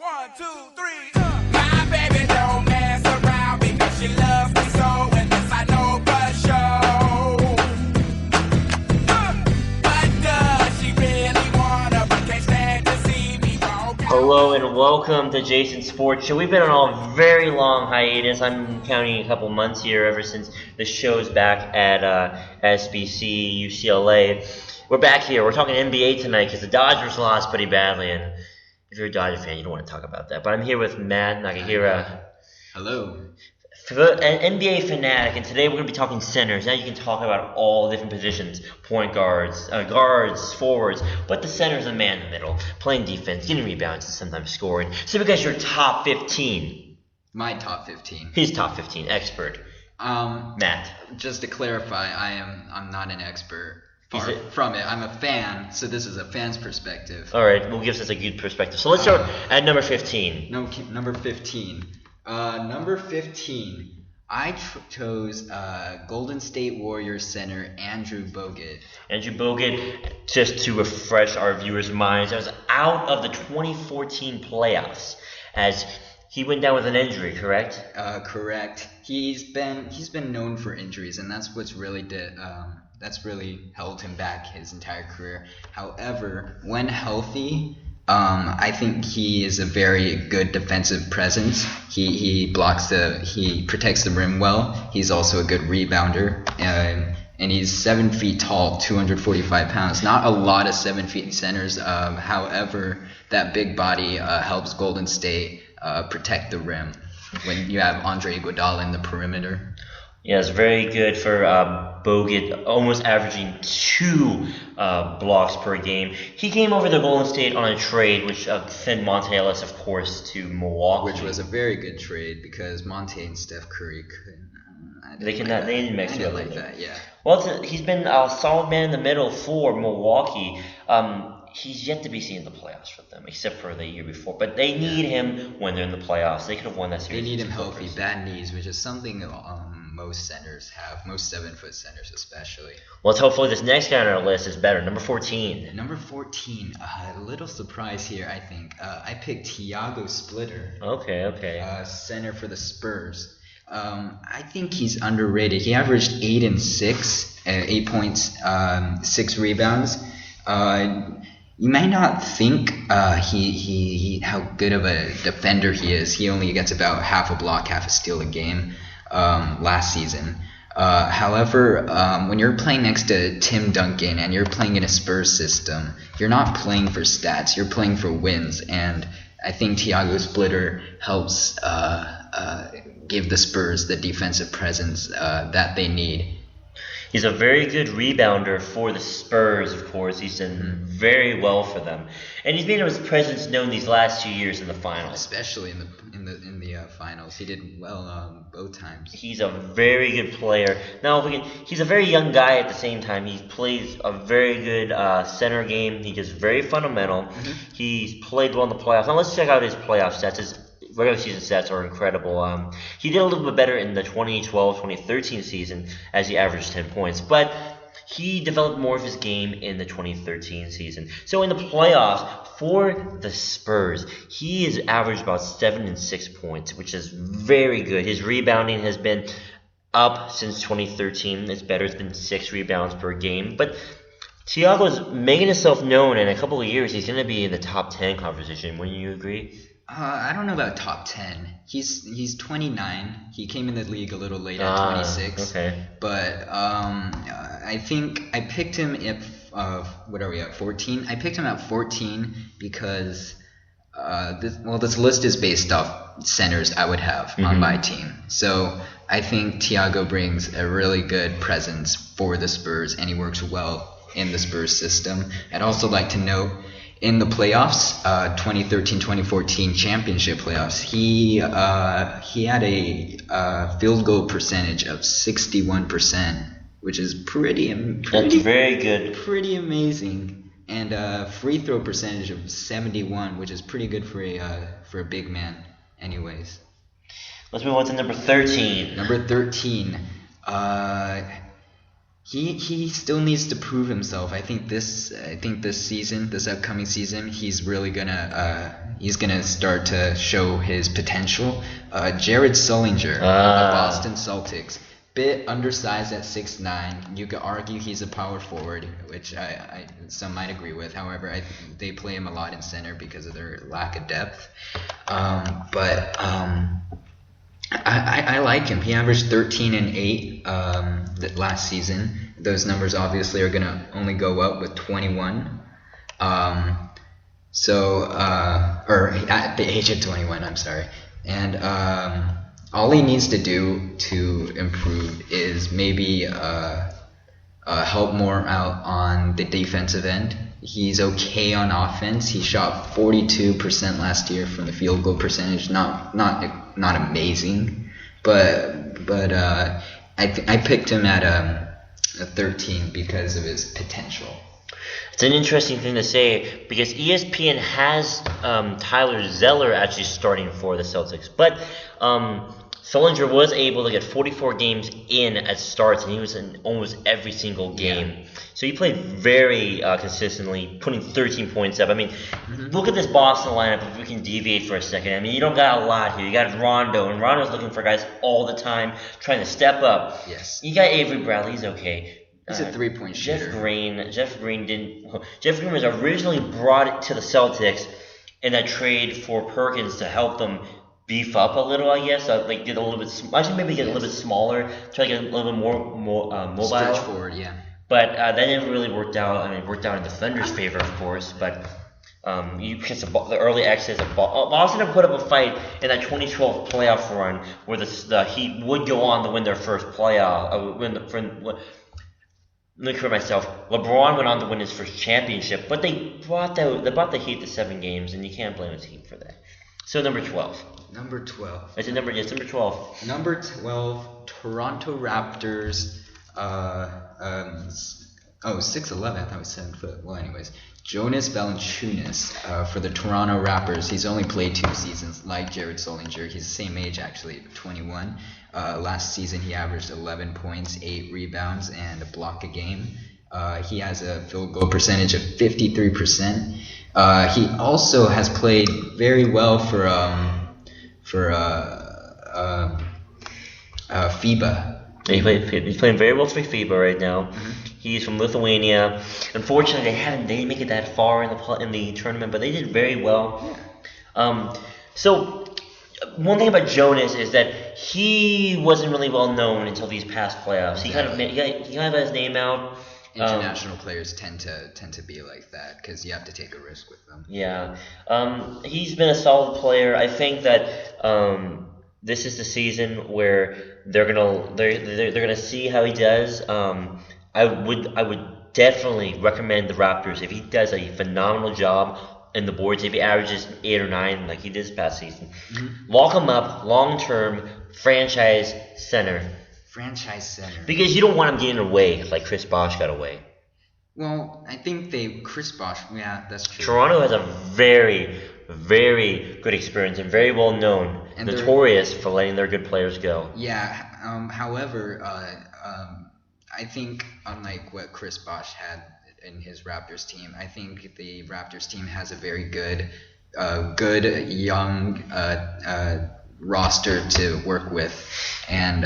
1, 2, 3. My baby don't mess around because she loves me so, and this I know for sure. But does she really wanna, but can't stand to see me go? Hello and welcome to Jason's Sports Show. We've been on a very long hiatus. I'm counting a couple months here ever since the show's back at SBC, UCLA. We're back here. We're talking NBA tonight because the Dodgers lost pretty badly, and if you're a Dodger fan, you don't want to talk about that. But I'm here with Matt Nakahira. Hello. An NBA fanatic, and today we're going to be talking centers. Now you can talk about all different positions, point guards, guards, forwards, but the center's a man in the middle, playing defense, getting rebounds, and sometimes scoring. So because you're top 15. My top 15. He's top 15, expert. Matt. Just to clarify, I'm not an expert. Far from it. I'm a fan, so this is a fan's perspective. All right, well, gives us a good perspective. So let's start at number 15. Number 15. Number 15, I chose Golden State Warriors center Andrew Bogut. Andrew Bogut, just to refresh our viewers' minds, was out of the 2014 playoffs as he went down with an injury, correct? Correct. He's been known for injuries, and that's what's really that's really held him back his entire career. However, when healthy, I think he is a very good defensive presence. He protects the rim well. He's also a good rebounder, and he's 7 feet tall, 245 pounds. Not a lot of 7 feet centers. However, that big body helps Golden State protect the rim when you have Andre Iguodala in the perimeter. Yeah, it's very good for Bogut, almost averaging 2 blocks per game. He came over to Golden State on a trade, which sent Monte Ellis, of course, to Milwaukee. Which was a very good trade because Monte and Steph Curry couldn't. They didn't mix together like that. Yeah. Well, he's been a solid man in the middle for Milwaukee. He's yet to be seen in the playoffs for them, except for the year before. But they need him when they're in the playoffs. They could have won that series. They need him healthy, bad knees, which is something most centers have, most 7-foot centers especially. Well, hopefully this next guy on our list is better. Number 14. Number 14, a little surprise here, I think. I picked Thiago Splitter. Okay. Center for the Spurs. I think he's underrated. He averaged 8 and 6, 8 points, 6 rebounds. You may not think he how good of a defender he is. He only gets about half a block, half a steal a game last season. However, when you're playing next to Tim Duncan and you're playing in a Spurs system, you're not playing for stats. You're playing for wins. And I think Thiago Splitter helps give the Spurs the defensive presence that they need. He's a very good rebounder for the Spurs, of course. He's done very well for them, and he's made his presence known these last 2 years in the finals. Especially in the finals, he did well both times. He's a very good player. Now, he's a very young guy at the same time. He plays a very good center game. He is very fundamental. Mm-hmm. He's played well in the playoffs. Now let's check out his playoff stats. His regular season stats are incredible. He did a little bit better in the 2012-2013 season as he averaged 10 points, but he developed more of his game in the 2013 season. So in the playoffs for the Spurs, he has averaged about 7 and 6 points, which is very good. His rebounding has been up since 2013. It's better. It's been 6 rebounds per game, but Thiago's making himself known. In a couple of years, he's going to be in the top 10 conversation. Wouldn't you agree? I don't know about top 10. He's 29. He came in the league a little late at 26. Okay. But I think I picked him what are we at, 14? I picked him at 14 because this list is based off centers I would have on my team. So I think Thiago brings a really good presence for the Spurs, and he works well in the Spurs system. I'd also like to note, in the playoffs, 2013-2014 championship playoffs, he had a field goal percentage of 61%, which is pretty very good, pretty amazing, and a free throw percentage of 71, which is pretty good for a big man. Anyways, let's move on to number 13. Number 13. He still needs to prove himself. I think this upcoming season, he's really gonna start to show his potential. Jared Sullinger of the Boston Celtics, bit undersized at 6'9". You could argue he's a power forward, which I some might agree with. However, they play him a lot in center because of their lack of depth. But I like him. He averaged 13 and 8 last season. Those numbers obviously are gonna only go up with 21. Or at the age of 21, I'm sorry. And all he needs to do to improve is maybe help more out on the defensive end. He's okay on offense. He shot 42% last year from the field goal percentage. Not amazing, but I picked him at a 13 because of his potential. It's an interesting thing to say because ESPN has Tyler Zeller actually starting for the Celtics, but Sullinger was able to get 44 games in at starts, and he was in almost every single game. Yeah. So he played very consistently, putting 13 points up. I mean, look at this Boston lineup if we can deviate for a second. I mean, you don't got a lot here. You got Rondo, and Rondo's looking for guys all the time, trying to step up. Yes. You got Avery Bradley. He's okay. He's a three-point shooter. Jeff Green was originally brought to the Celtics in that trade for Perkins to help them beef up a little, I guess. Like get a little bit, actually maybe get a little bit smaller, try to get a little bit more mobile. Stretch forward, yeah. But that didn't really work out. I mean, it worked out in the Thunder's favor, of course. But you catch the early access of Boston have put up a fight in that 2012 playoff run where the Heat would go on to win their first playoff. Let me correct myself. LeBron went on to win his first championship, but they brought the Heat to 7 games, and you can't blame a team for that. So number 12. Number 12. It's number 12. Number 12, Toronto Raptors. 6'11". I thought it was 7 foot. Well, anyways, Jonas Valanciunas for the Toronto Raptors. He's only played 2 seasons, like Jared Sullinger. He's the same age, actually, 21. Last season, he averaged 11 points, 8 rebounds, and a block a game. He has a field goal percentage of 53%. He also has played very well for FIBA. He's playing very well for FIBA right now. Mm-hmm. He's from Lithuania. Unfortunately, they didn't make it that far in the tournament, but they did very well. Yeah. So one thing about Jonas is that he wasn't really well known until these past playoffs. He kind of got his name out. International players tend to be like that because you have to take a risk with them. Yeah. He's been a solid player. I think that this is the season where they're gonna see how he does. I would definitely recommend the Raptors if he does a phenomenal job in the boards. If he averages 8 or 9 like he did this past season, lock him up long term franchise center. Because you don't want him getting away like Chris Bosh got away. Well, I think Chris Bosh, yeah, that's true. Toronto has a very, very good experience and very well known, and notorious for letting their good players go. Yeah, however, I think unlike what Chris Bosh had in his Raptors team, I think the Raptors team has a very good young roster to work with, and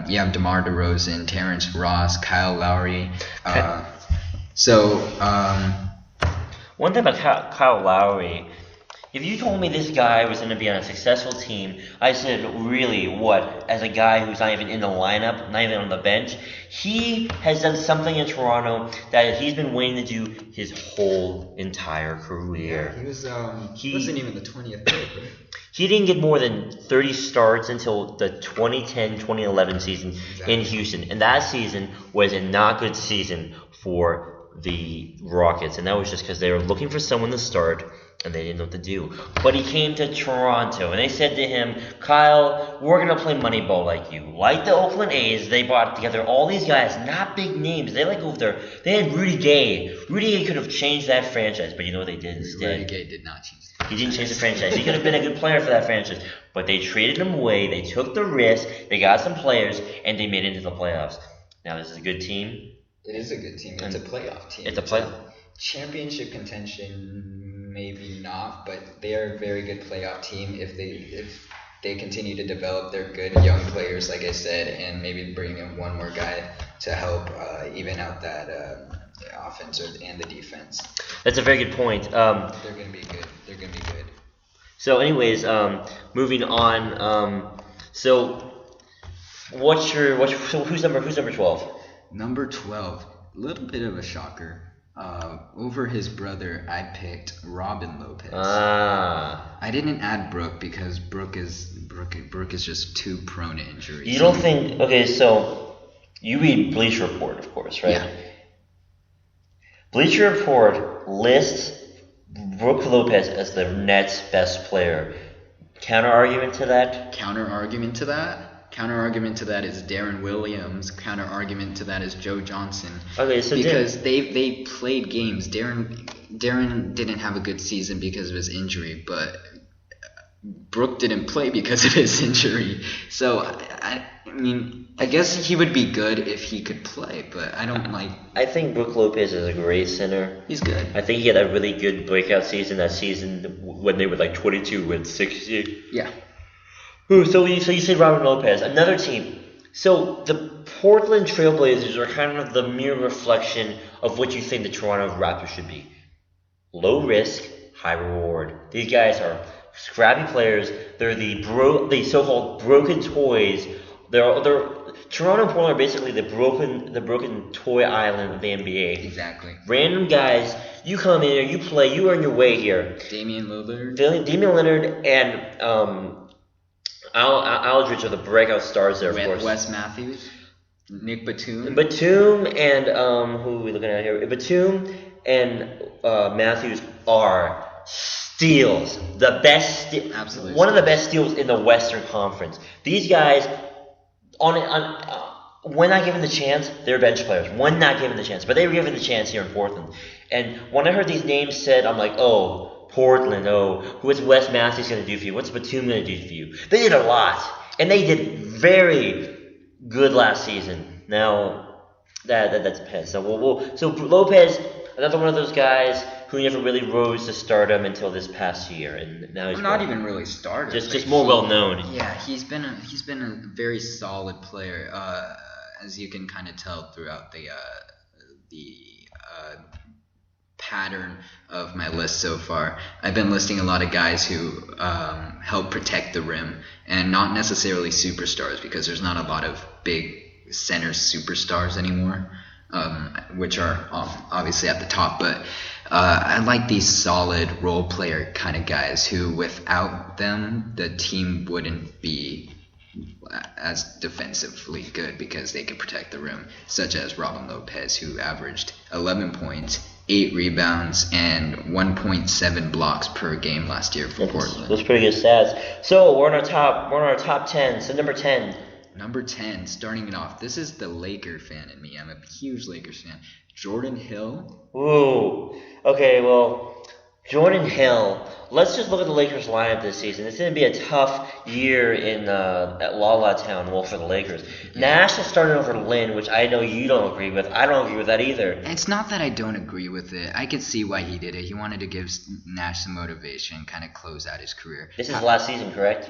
you have DeMar DeRozan, Terrence Ross, Kyle Lowry. One thing about Kyle Lowry, if you told me this guy was going to be on a successful team, I said, really, what? As a guy who's not even in the lineup, not even on the bench, he has done something in Toronto that he's been waiting to do his whole entire career. Yeah, he wasn't even the 20th pick, right? He didn't get more than 30 starts until the 2010-2011 season in Houston. And that season was a not good season for the Rockets. And that was just because they were looking for someone to start, and they didn't know what to do. But he came to Toronto, and they said to him, Kyle, we're going to play Moneyball like you. Like the Oakland A's, they brought together all these guys, not big names. They over there. They had Rudy Gay. Rudy Gay could have changed that franchise, but you know what they did instead? Rudy Gay did not change. He didn't change the franchise. He could have been a good player for that franchise. But they traded him away. They took the risk. They got some players, and they made it into the playoffs. Now, this is a good team. It is a good team. It's a playoff team. It's a playoff. Championship contention, maybe not, but they are a very good playoff team if they continue to develop their good young players, like I said, and maybe bring in one more guy to help even out that offense and the defense. That's a very good point. They're going to be good. They're going to be good. So, anyways, moving on. So, who's number 12? Number 12, a little bit of a shocker. Over his brother, I picked Robin Lopez. I didn't add Brooke because Brooke is just too prone to injuries. You don't think? Okay, so you read Bleacher Report, of course, right? Yeah. Bleacher Report lists Brooke Lopez as the Nets' best player. Counter argument to that? Counter argument to that is Darren Williams. Counter argument to that is Joe Johnson. Okay, so because they played games. Darren didn't have a good season because of his injury, but Brooke didn't play because of his injury. So I mean, I guess he would be good if he could play, but I don't like. I think Brooke Lopez is a great center. He's good. I think he had a really good breakout season. That season when they were like 22 with 60. Yeah. Ooh, so you say Robin Lopez, another team. So the Portland Trailblazers are kind of the mere reflection of what you think the Toronto Raptors should be. Low risk, high reward. These guys are scrappy players. They're the so-called broken toys. Toronto and Portland are basically the broken toy island of the NBA. Exactly. Random guys, you come in here, you play, you earn your way here. Damian Lillard and Aldridge are the breakout stars there, of course. Wes Matthews, Nick Batum. Batum and who are we looking at here? Batum and Matthews are steals. The best, Absolutely. One of the best steals in the Western Conference. These guys, when not given the chance, they're bench players. When not given the chance, but they were given the chance here in Portland. And when I heard these names said, I'm like, oh. Portland, what's Wes Matthews going to do for you? What's Batum going to do for you? They did a lot, and they did very good last season. Now, that's past. So Lopez, another one of those guys who never really rose to stardom until this past year, and now he's not even really started. Just more well known. Yeah, he's been a very solid player, as you can kind of tell throughout the pattern of my list so far. I've been listing a lot of guys who help protect the rim, and not necessarily superstars, because there's not a lot of big center superstars anymore, which are obviously at the top. But I like these solid role player kind of guys who, without them, the team wouldn't be as defensively good because they can protect the rim, such as Robin Lopez, who averaged 11 points, 8 rebounds, and 1.7 blocks per game last year for Portland. Those pretty good stats. So we're on our top 10. So number 10. Number 10, starting it off. This is the Laker fan in me. I'm a huge Lakers fan. Jordan Hill. Ooh. Okay, well, Jordan Hill. Let's just look at the Lakers lineup this season. It's going to be a tough year at La La Town, well, for the Lakers. Yeah. Nash is starting over Lin, which I know you don't agree with. I don't agree with that either. It's not that I don't agree with it. I could see why he did it. He wanted to give Nash some motivation, kind of close out his career. This is last season, correct?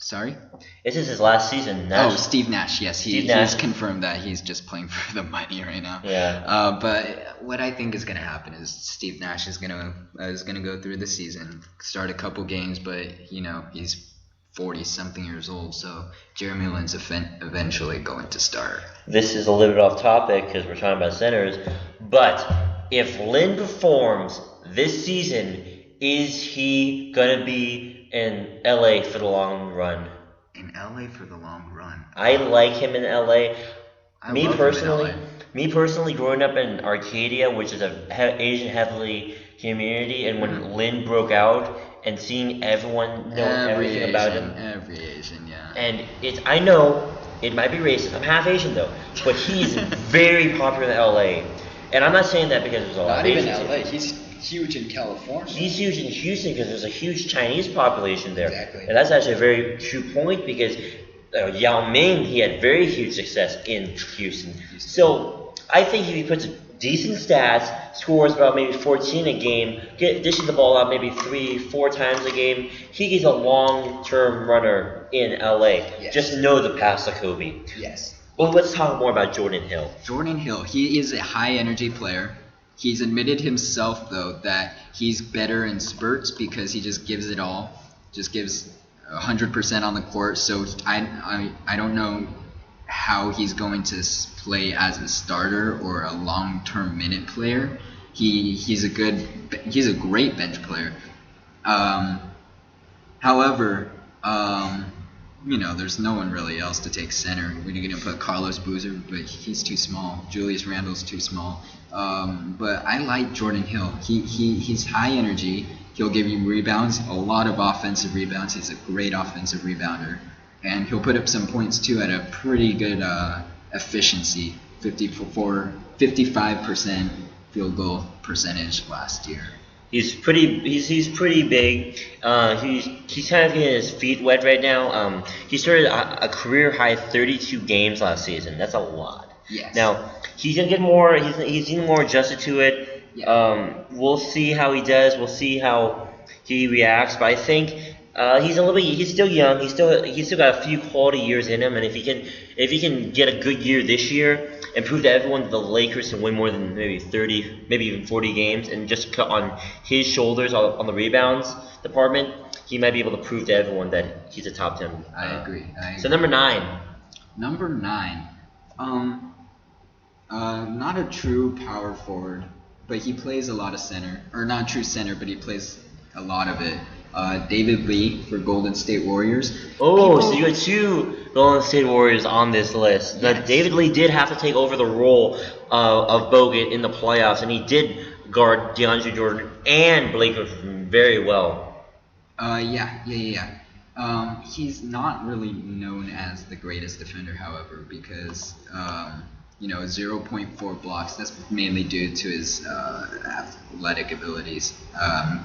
Sorry? This is his last season. Nash. Oh, Steve Nash. Yes, he's confirmed that he's just playing for the money right now. Yeah. But what I think is going to happen is Steve Nash is going to go through the season, start a couple games, but he's 40-something years old, so Jeremy Lin's eventually going to start. This is a little bit off topic because we're talking about centers, but if Lin performs this season, is he going to be in LA for the long run? In LA for the long run. I like him in LA. Me personally, LA. Growing up in Arcadia, which is a Asian heavily community, and when Lin broke out and seeing everyone know everything about him. Every Asian, yeah. And I know it might be racist. I'm half Asian though, but he's very popular in LA. And I'm not saying that because there's a lot of Asians. Not even LA. He's huge in California. He's huge in Houston because there's a huge Chinese population there. Exactly. And that's actually a very true point because Yao Ming, he had very huge success in Houston. So I think if he puts decent stats, scores about maybe 14 a game, dishes the ball out maybe 3-4 times a game, he's a long-term runner in LA. Yes. Just know the pass to Kobe. Yes. Well, let's talk more about Jordan Hill. Jordan Hill, he is a high energy player. He's admitted himself though that he's better in spurts because he just gives it all, just gives 100% on the court. So I don't know how he's going to play as a starter or a long-term minute player. He's a great bench player. However, there's no one really else to take center. We're going to put Carlos Boozer, but he's too small. Julius Randle's too small. But I like Jordan Hill. He's high energy. He'll give you rebounds, a lot of offensive rebounds. He's a great offensive rebounder. And he'll put up some points too at a pretty good efficiency, 55% field goal percentage last year. He's pretty big. He's kind of getting his feet wet right now. He started a career high 32 games last season. That's a lot. Yes. Now he's gonna get more. He's getting more adjusted to it. Yeah. We'll see how he does. We'll see how he reacts. But I think he's still young. He's still got a few quality years in him. And if he can get a good year this year and prove to everyone that the Lakers can win more than maybe 30, maybe even 40 games, and just cut on his shoulders on the rebounds department, he might be able to prove to everyone that he's a top 10. I agree. So number 9. Number 9. Not a true power forward, but he plays a lot of center, or not true center, but he plays a lot of it. David Lee for Golden State Warriors. So you got 2 Golden State Warriors on this list. Yes. Now, David Lee did have to take over the role of Bogut in the playoffs, and he did guard DeAndre Jordan and Blake Griffin very well. He's not really known as the greatest defender, however, because 0.4 blocks. That's mainly due to his athletic abilities.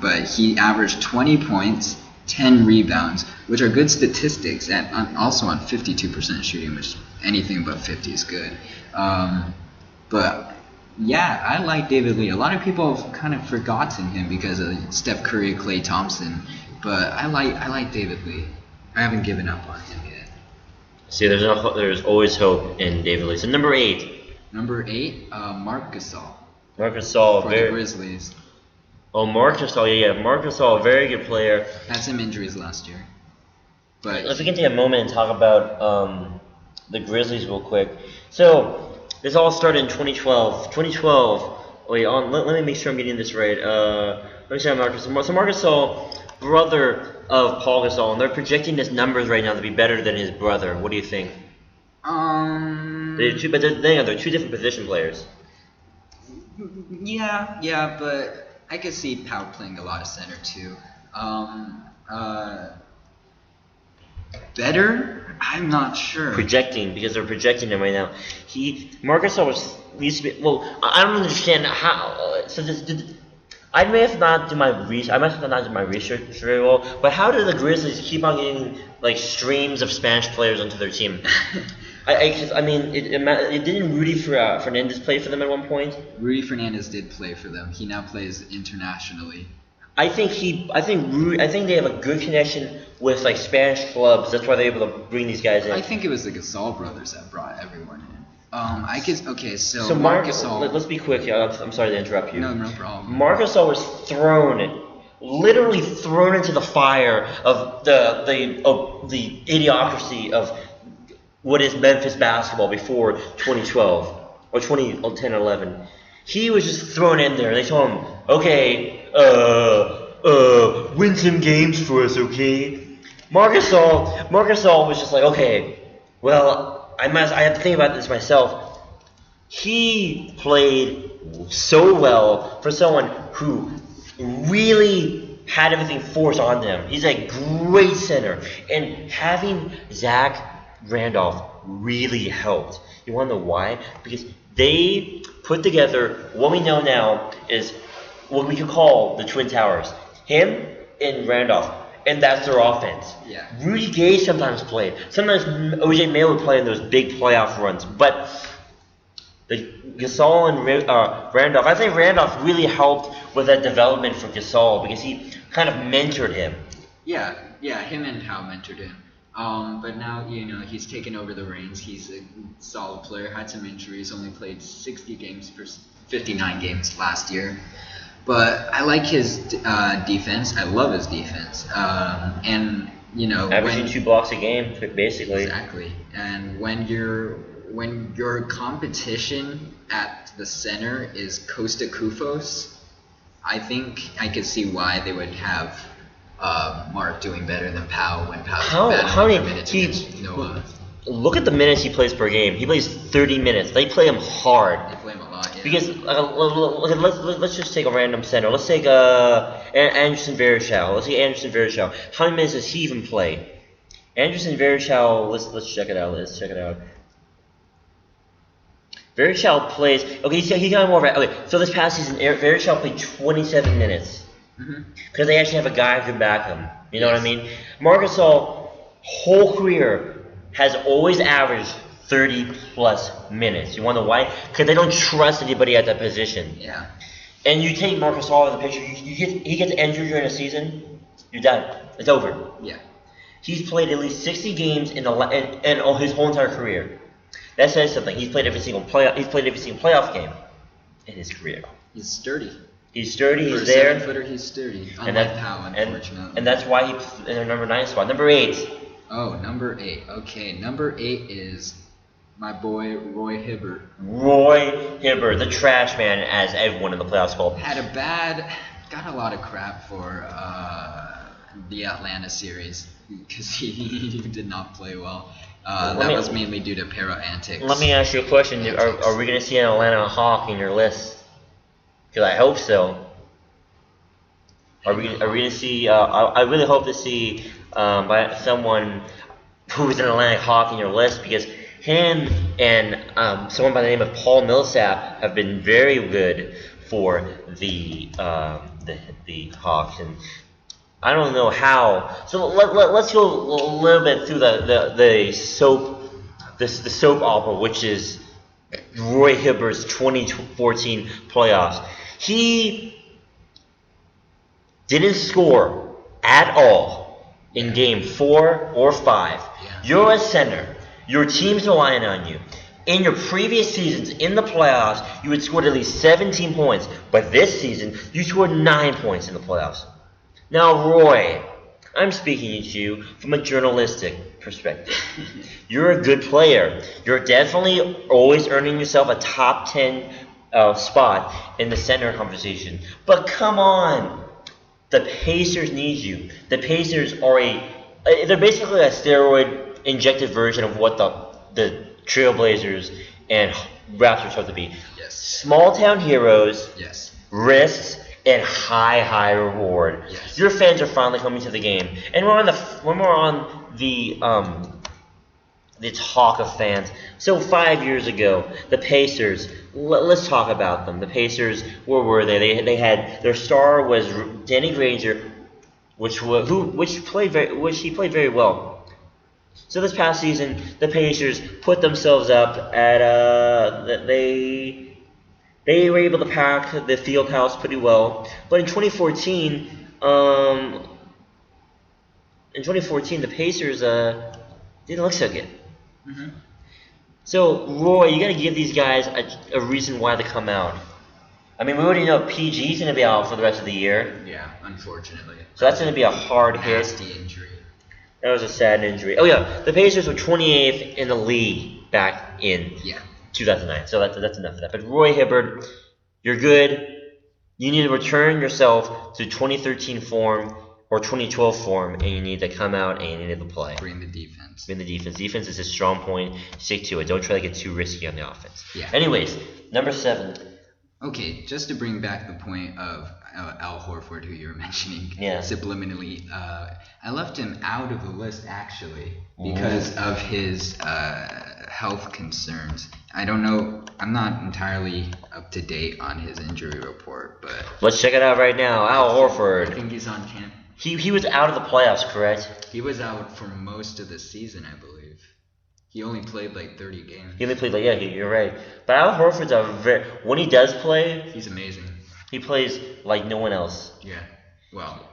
But he averaged 20 points, 10 rebounds, which are good statistics, and also on 52% shooting, which anything above 50 is good. But yeah, I like David Lee. A lot of people have kind of forgotten him because of Steph Curry, Klay Thompson. But I like David Lee. I haven't given up on him yet. See, there's always hope in David Lee. So number 8. Number 8, Marc Gasol. Marc Gasol, for the Grizzlies. Oh, Marc Gasol, yeah. Marc Gasol, a very good player. Had some injuries last year. But if we can take a moment and talk about the Grizzlies real quick. So this all started in 2012. Let me make sure I'm getting this right. Let me say Marc Gasol. So Marc Gasol, brother of Paul Gasol, and they're projecting his numbers right now to be better than his brother. What do you think? They're 2 different position players. Yeah, but I could see Pau playing a lot of center too. Better? I'm not sure. Projecting, because they're projecting him right now. Marc Gasol used to be. Well, I don't understand how. I may have not done my research very well, but how do the Grizzlies keep on getting streams of Spanish players onto their team? Didn't Rudy Fernandez play for them at one point? Rudy Fernandez did play for them. He now plays internationally. I think they have a good connection with Spanish clubs. That's why they're able to bring these guys in. I think it was the Gasol brothers that brought everyone in. So Marc Gasol. Let's be quick here. I'm sorry to interrupt you. No problem. Marc Gasol was literally thrown into the fire of the idiocracy of what is Memphis basketball before 2012 or 2010-11. He was just thrown in there. They told him, okay, win some games for us, okay? Marc Gasol was just like, okay, well, I have to think about this myself. He played so well for someone who really had everything forced on them. He's a great center. And having Zach Randolph really helped. You want to know why? Because they put together what we know now is what we could call the Twin Towers. Him and Randolph. and that's their offense. Yeah. Rudy Gay sometimes played. Sometimes OJ Mayo would play in those big playoff runs. But the Gasol and Randolph, I think Randolph really helped with that development for Gasol because he kind of mentored him. Yeah, him and Hal mentored him. But now, he's taken over the reins. He's a solid player, had some injuries, only played 60 games for 59 games last year. But I like his defense. I love his defense. And, Averaging 2 blocks a game, basically. Exactly. And when your competition at the center is Costa Kufos, I think I could see why they would have Mark doing better than Powell when Powell's How many minutes against Noah. Look at the minutes he plays per game. He plays 30 minutes. They play him hard. They play him a lot, yeah. Because let's just take a random center. Let's take Anderson Varejao. Let's take Anderson Varejao. How many minutes does he even play? Anderson Varejao. Let's check it out. Varejao plays. Okay, he got more. Okay, so this past season, Varejao played 27 minutes. Because they actually have a guy who can back him. You know what I mean? Marc Gasol, whole career, has always averaged 30-plus minutes. You want to know why? Because they don't trust anybody at that position. Yeah. And you take Marc Gasol in the picture, he gets injured during a season, you're done. It's over. Yeah. He's played at least 60 games in his whole entire career. That says something. He's played every single playoff game in his career. He's sturdy. He's sturdy. For He's a there. 7-footer, he's sturdy. And Unlike Powell, unfortunately. and that's why he's in the number 9 spot. Number 8. Oh, number 8. Okay, number 8 is my boy Roy Hibbert. Roy Hibbert, the trash man, as everyone in the playoffs called. Got a lot of crap for the Atlanta series because he did not play well. That was mainly due to para antics. Let me ask you a question. Are we going to see an Atlanta Hawk in your list? Because I hope so. Are we going to see? I really hope to see by someone who's an Atlantic Hawk in your list because him and someone by the name of Paul Millsap have been very good for the Hawks, and I don't know how. So let's go a little bit through the soap opera, which is Roy Hibbert's 2014 playoffs. He didn't score at all in game 4 or 5. Yeah. You're a center. Your team's relying on you. In your previous seasons, in the playoffs, you had scored at least 17 points. But this season, you scored 9 points in the playoffs. Now, Roy, I'm speaking to you from a journalistic perspective. You're a good player. You're definitely always earning yourself a top 10 spot in the center conversation. But come on. The Pacers need you. The Pacers are they're basically a steroid-injected version of what the Trailblazers and Raptors have to be. Yes. Small-town heroes, Yes. risks, and high reward. Yes. Your fans are finally coming to the game. And when we're on the talk of fans. So 5 years ago, the Pacers. Let's talk about them. The Pacers, where were they? They had their star was Danny Granger, which he played very well. So this past season, the Pacers put themselves up at they were able to pack the field house pretty well. But in 2014, the Pacers didn't look so good. Mm-hmm. So, Roy, you got to give these guys a reason why they come out. I mean, we already know PG's going to be out for the rest of the year. Yeah, unfortunately. So that's going to be a hard hit. Nasty injury. That was a sad injury. Oh, yeah. The Pacers were 28th in the league back in 2009. So that's enough of that. But Roy Hibbert, you're good. You need to return yourself to 2013 form or 2012 form, and you need to come out and you need to play. Bring the defense. Defense is a strong point. Stick to it. Don't try to get too risky on the offense. Yeah. Anyways, number 7. Okay, just to bring back the point of Al Horford, who you were mentioning subliminally, I left him out of the list actually because of his health concerns. I don't know. I'm not entirely up to date on his injury report, but let's check it out right now. Al Horford. I think he's on He was out of the playoffs, correct? He was out for most of the season, I believe. He only played like 30 games. He only played you're right. But Al Horford's when he does play, He's amazing. he plays like no one else. Yeah. Well.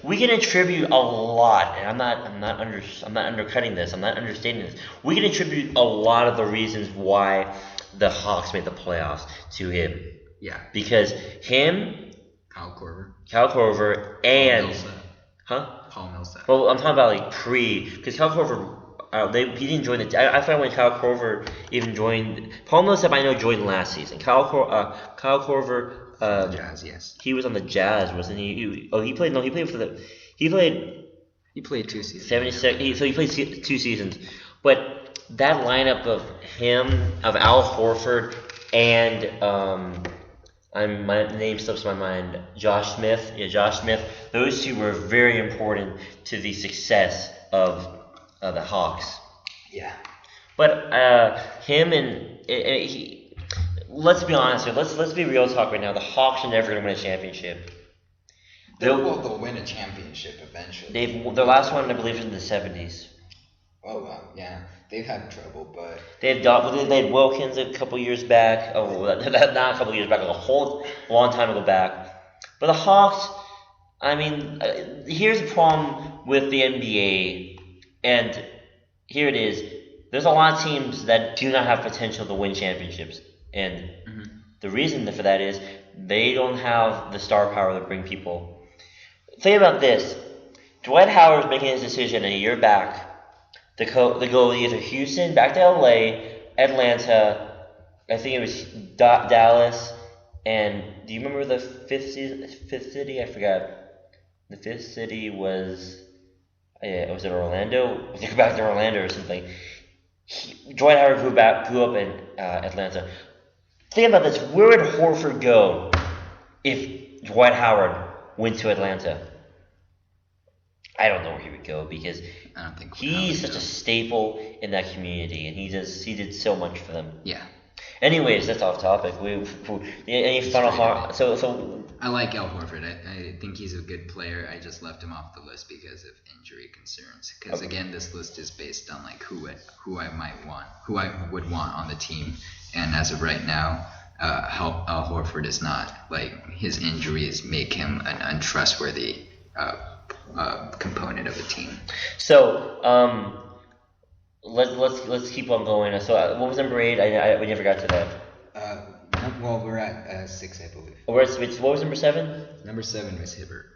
We can attribute a lot, and I'm not undercutting this. I'm not understating this. We can attribute a lot of the reasons why the Hawks made the playoffs to him. Yeah. Because him, Kyle Korver, and Paul Millsap. Well, I'm talking about like because Kyle Korver, he didn't join the. I find when Kyle Korver even joined, Paul Millsap I know joined last season. Kyle Korver. Jazz, yes. He was on the Jazz, wasn't he? He played. No, he played for the. He played 2 seasons. 76. So he played 2 seasons. But that lineup of him, of Al Horford, and my name slips my mind. Josh Smith. Yeah, Josh Smith. Those two were very important to the success of the Hawks. Yeah. But him and he. Let's be honest here. Let's be real talk right now. The Hawks are never going to win a championship. They'll win a championship eventually. Their last one, I believe, is in the 70s. Oh, wow. Yeah. They've had trouble, but... They had Wilkins a couple years back. Oh, not a couple years back, a whole long time ago back. But the Hawks, I mean, here's the problem with the NBA, and here it is. There's a lot of teams that do not have potential to win championships. And the reason for that is they don't have the star power to bring people. Think about this. Dwight Howard's making his decision a year back to go either Houston, back to LA, Atlanta, I think it was Dallas, and do you remember the fifth city? I forgot. The fifth city was it Orlando? Was it back to Orlando or something? Dwight Howard grew up in Atlanta. Think about this. Where would Horford go if Dwight Howard went to Atlanta? I don't know where he would go because I don't think he's such a staple in that community, and he did so much for them. Yeah. Anyways, that's off topic. Any final thought? So I like Al Horford. I think he's a good player. I just left him off the list because of injury concerns. Because again, this list is based on like who I would want on the team. And as of right now, Al Horford is not. Like his injuries make him an untrustworthy component of the team. So let's keep on going. So what was number 8? We never got to that. Well, we're at 6, I believe. What was number 7? Number 7 was Hibbert.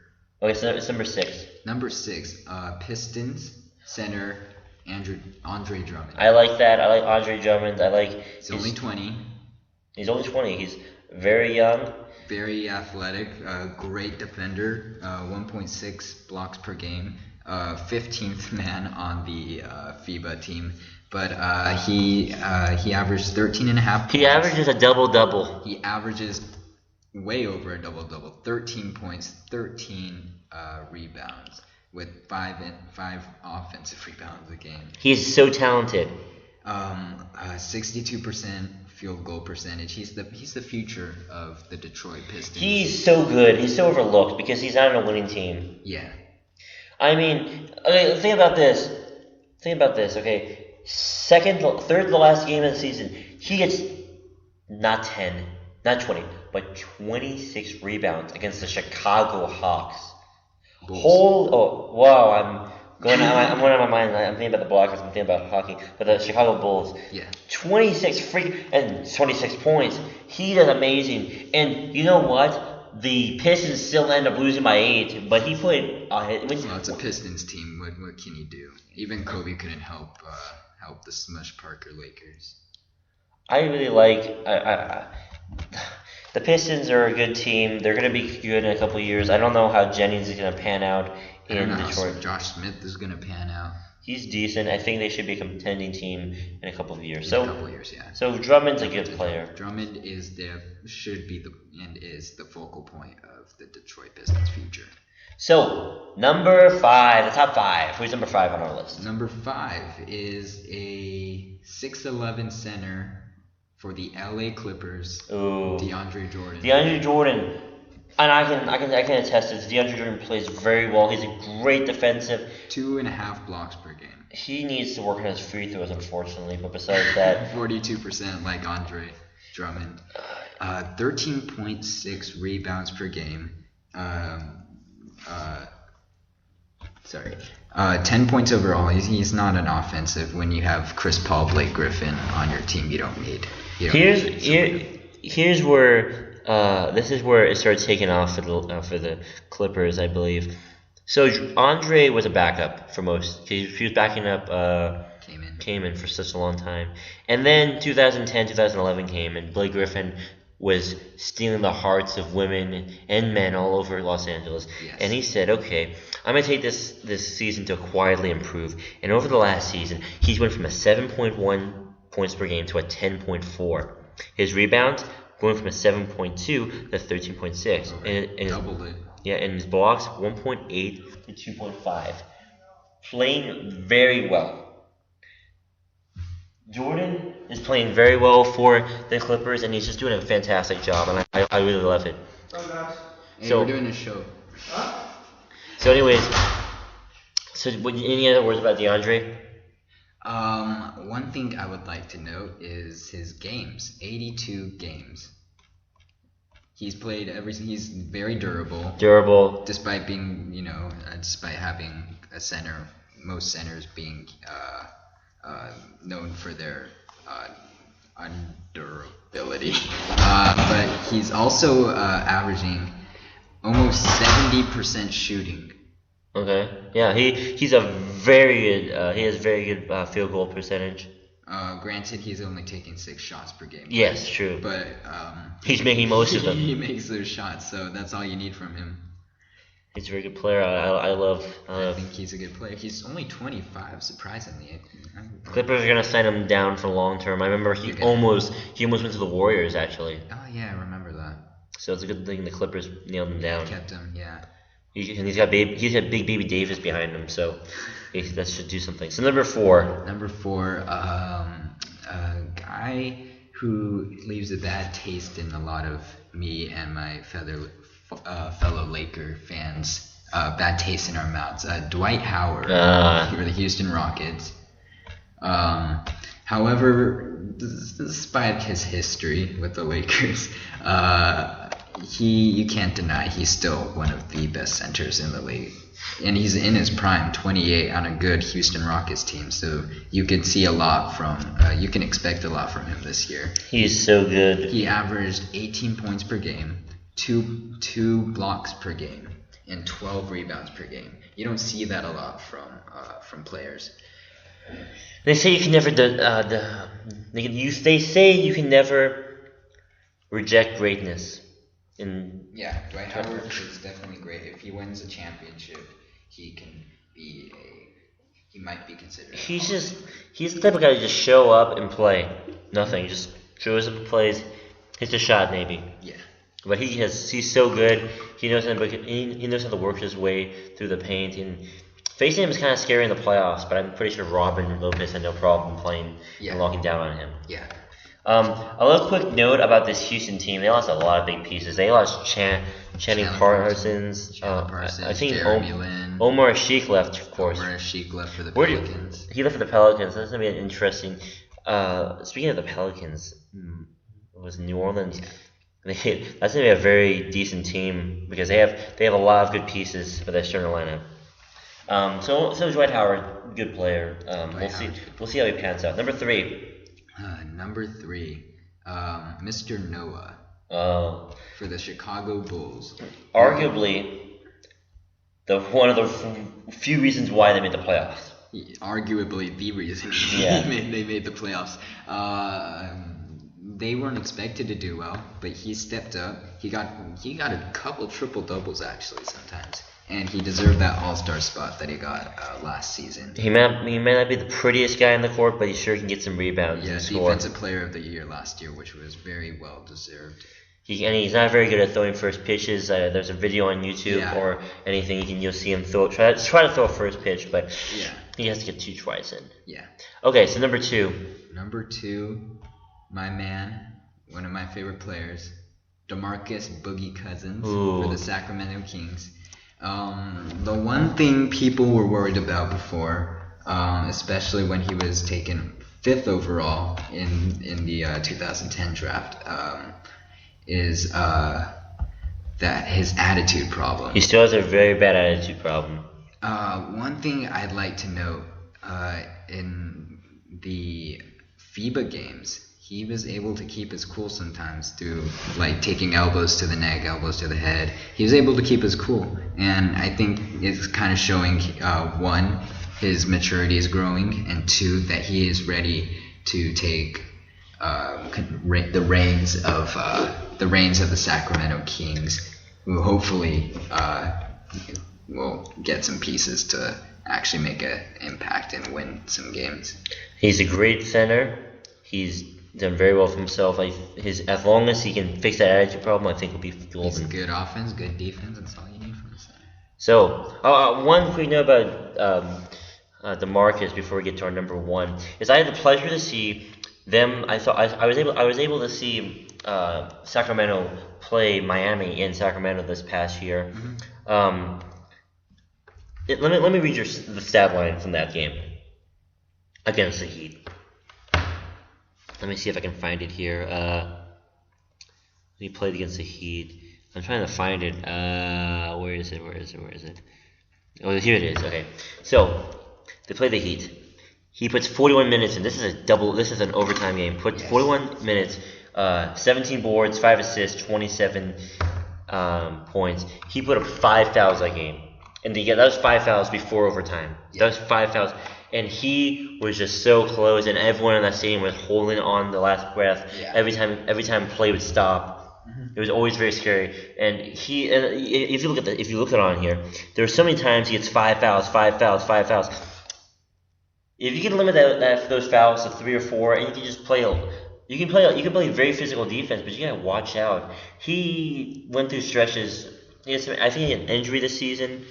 Okay, so it's number 6. Number 6, Pistons center Andre Drummond. I like that. I like Andre Drummond. He's only 20. He's only 20. He's very young. Very athletic. Great defender. 1.6 blocks per game. 15th man on the FIBA team. But he averaged 13 and a half points. He averages a double-double. He averages way over a double-double. 13 points, 13 rebounds, with 5 offensive rebounds a game. He's so talented. 62% field goal percentage. He's the future of the Detroit Pistons. He's so good. He's so overlooked because he's not on a winning team. Yeah. I mean, okay, think about this. Okay. Third to the last game of the season, he gets not 10, not 20, but 26 rebounds against the Chicago Hawks. I'm going out of my mind. I'm thinking about the Blackhawks. I'm thinking about hockey, but the Chicago Bulls. Yeah. 26 points. He does amazing. And you know what? The Pistons still end up losing by 8, but he played. It's a Pistons team. What can you do? Even Kobe couldn't help the Smush Parker Lakers. I really like. The Pistons are a good team. They're going to be good in a couple of years. I don't know how Jennings is going to pan out in Detroit. Josh Smith is going to pan out. He's decent. I think they should be a contending team in a couple of years. A couple of years, yeah. So Drummond's a good player. Drummond is the focal point of the Detroit Pistons' future. So number 5, the top 5. Who's number 5 on our list? Number 5 is a 6'11" center for the LA Clippers. Ooh. DeAndre Jordan. DeAndre Jordan. And I can attest to this. DeAndre Jordan plays very well. He's a great defensive. 2.5 blocks per game. He needs to work on his free throws, unfortunately. But besides that, 42% like Andre Drummond. 13.6 rebounds per game. 10 points overall. He's not an offensive. When you have Chris Paul, Blake Griffin on your team, you don't need. Here's where this is where it started taking off for the Clippers, I believe. So Andre was a backup for most. He was backing up came in for such a long time. And then 2010, 2011 came, and Blake Griffin was stealing the hearts of women and men all over Los Angeles. Yes. And he said, okay, I'm going to take this season to quietly improve. And over the last season, he's went from a 7.1 points per game to a 10.4. His rebounds going from a 7.2 to 13.6. And doubled it. Yeah, and his blocks 1.8 to 2.5. Playing very well. Jordan is playing very well for the Clippers, and he's just doing a fantastic job, and I really love it. Hey, So- we're doing a show. So, anyways, any other words about DeAndre? One thing I would like to note is his games. 82 games. He's played everything. He's very durable. Durable. Despite being, despite having a center, most centers being known for their undurability. But he's also averaging almost 70% shooting. Okay. Yeah, he's a very good. He has very good field goal percentage. Granted, he's only taking 6 shots per game. Yes, true. But He's making most of them. He makes those shots, so that's all you need from him. He's a very good player. I love. I think he's a good player. He's only 25, surprisingly. Clippers are gonna sign him down for long term. I remember he almost went to the Warriors actually. Oh yeah, I remember that. So it's a good thing the Clippers nailed him down. Kept him, yeah. He's got big baby Davis behind him, so that should do something. So number 4. Number 4, a guy who leaves a bad taste in a lot of me and my fellow Laker fans. Bad taste in our mouths. Dwight Howard for the Houston Rockets. However, despite his history with the Lakers, you can't deny he's still one of the best centers in the league. And he's in his prime, 28, on a good Houston Rockets team. So you can see a lot you can expect a lot from him this year. He's so good. He averaged 18 points per game, two blocks per game, and 12 rebounds per game. You don't see that a lot from players. They say you can never they say you can never reject greatness. Yeah, Dwight Howard is definitely great. If he wins a championship, he might be considered. He's the type of guy to just show up and play. Nothing. He just shows up and plays, hits a shot maybe. Yeah. But he's so good. He knows how to work his way through the paint, and facing him is kind of scary in the playoffs. But I'm pretty sure Robin Lopez had no problem playing and locking down on him. Yeah. A little quick note about this Houston team. They lost a lot of big pieces. They lost Channing Parsons. I think Jeremy Lin. Omar Sheik left, of course. Omar Sheik left for the Pelicans. He left for the Pelicans. That's going to be an interesting... speaking of the Pelicans, it was New Orleans. Yeah. That's going to be a very decent team because they have a lot of good pieces for their starting lineup. So Dwight Howard, good player. We'll see how he pans out. Number 3. Number 3, Mr. Noah for the Chicago Bulls. Arguably, one of the few reasons why they made the playoffs. Arguably the reason they made the playoffs. They weren't expected to do well, but he stepped up. He got a couple triple doubles actually sometimes. And he deserved that all-star spot that he got last season. He may not be the prettiest guy in the court, but he sure can get some rebounds and score. Defensive Player of the Year last year, which was very well deserved. He's not very good at throwing first pitches. There's a video on YouTube or anything you'll see him try to throw a first pitch, but he has to get 2 tries in. Yeah. Okay, so number 2. Number 2, my man, one of my favorite players, DeMarcus Boogie Cousins Ooh. for the Sacramento Kings. The one thing people were worried about before, especially when he was taken 5th overall in the 2010 draft, is that his attitude problem. He still has a very bad attitude problem. One thing I'd like to note, in the FIBA games, he was able to keep his cool sometimes through like taking elbows to the neck, elbows to the head. He was able to keep his cool, and I think it's kind of showing, one, his maturity is growing, and two, that he is ready to take the reins of the Sacramento Kings, who hopefully will get some pieces to actually make an impact and win some games. He's a great center. He's done very well for himself. As long as he can fix that attitude problem, I think he'll be golden. He's good offense, good defense. That's all you need from a center. So, one quick note about DeMarcus before we get to our number one is I had the pleasure to see them. I was able to see Sacramento play Miami in Sacramento this past year. Mm-hmm. Let me read the stat line from that game against the Heat. Let me see if I can find it here. He played against the Heat. I'm trying to find it. Where is it? Oh, here it is. Okay. So, they play the Heat. He puts 41 minutes in. This is an overtime game. Puts 41 minutes, 17 boards, 5 assists, 27 points. He put up 5 fouls that game. And that was 5 fouls before overtime. That was 5 fouls. And he was just so close, and everyone in that stadium was holding on the last breath. Yeah. Every time play would stop. Mm-hmm. It was always very scary. And if you look at it on here, there were so many times he gets 5 fouls. If you can limit those fouls to 3 or 4, and you can just play, you can play very physical defense, but you gotta watch out. He went through stretches. I think he had an injury this season,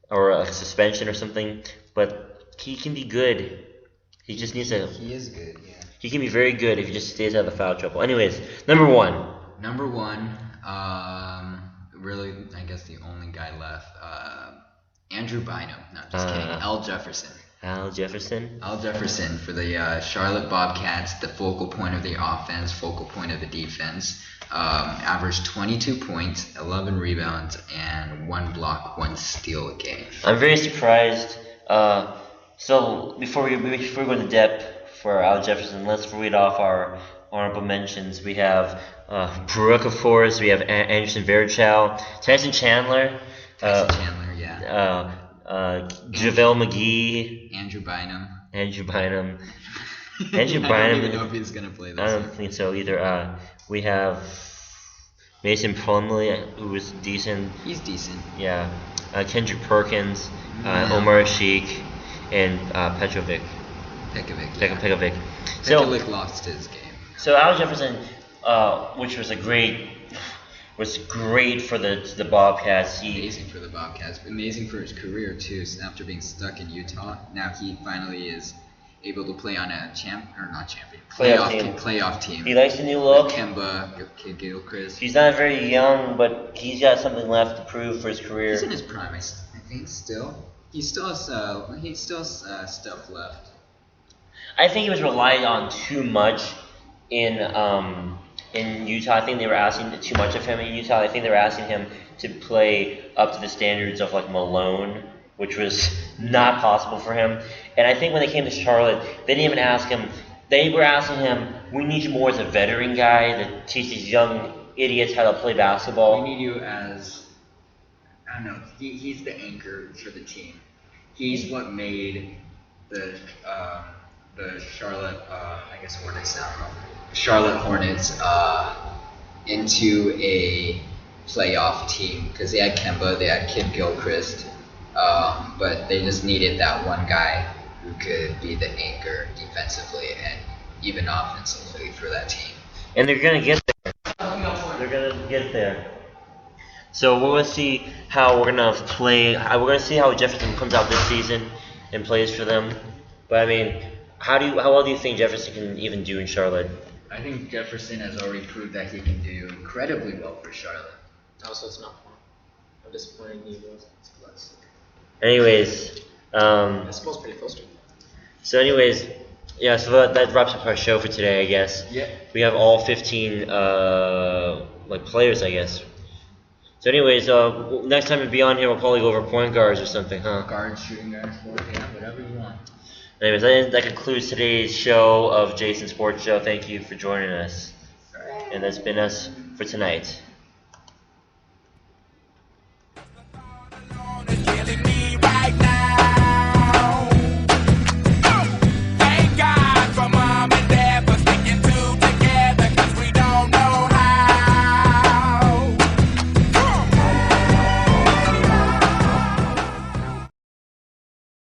or a suspension or something, but he can be good. He just needs to. He is good, yeah. He can be very good if he just stays out of the foul trouble. Anyways, number one. Really, I guess the only guy left, Andrew Bynum. No, just kidding. Al Jefferson. Al Jefferson For the Charlotte Bobcats, the focal point of the offense, focal point of the defense. Averaged 22 points, 11 rebounds, and 1 block, 1 steal a game. I'm very surprised. So before we go into depth for Al Jefferson, let's read off our honorable mentions. We have Brooke, of course. We have Anderson Varejao, Tyson Chandler, Yeah. JaVale McGee, Andrew Bynum. Andrew Bynum. I don't even know if he's gonna play this. I don't think so either. We have Mason Plumlee, who was decent. He's decent. Yeah. Kendrick Perkins, Omar Sheik, and Pekovic. Pekovic lost his game. So Al Jefferson, which was great for the Bobcats. Amazing for the Bobcats. Amazing for his career too. After being stuck in Utah, now he finally is able to play on a playoff team. He likes the new look. Kemba, Gilchrist. He's not very young, but he's got something left to prove for his career. He's in his prime, I think. Still, he still has stuff left. I think he was relied on too much in Utah. I think they were asking too much of him in Utah. I think they were asking him to play up to the standards of like Malone, which was not possible for him. And I think when they came to Charlotte, they didn't even ask him. They were asking him, "We need you more as a veteran guy to teach these young idiots how to play basketball." We need you as, I don't know. He's the anchor for the team. He's what made the Charlotte, Hornets now. Charlotte Hornets into a playoff team because they had Kemba, they had Kid Gilchrist, but they just needed that one guy who could be the anchor defensively and even offensively for that team. And they're gonna get there. So we're gonna see how we're gonna play. We're gonna see how Jefferson comes out this season and plays for them. But I mean, how well do you think Jefferson can even do in Charlotte? I think Jefferson has already proved that he can do incredibly well for Charlotte. Also, it's not fun. How disappointing he was. It's close. Anyways, This ball's pretty close to him. so anyways, yeah, so that wraps up our show for today, I guess. Yeah. We have all 15 like players, I guess. So anyways, next time we be on here, we'll probably go over point guards or something, huh? Guard, shooting guard, forward, yeah, whatever you want. Anyways, that concludes today's show of Jason Sports Show. Thank you for joining us. And that's been us for tonight.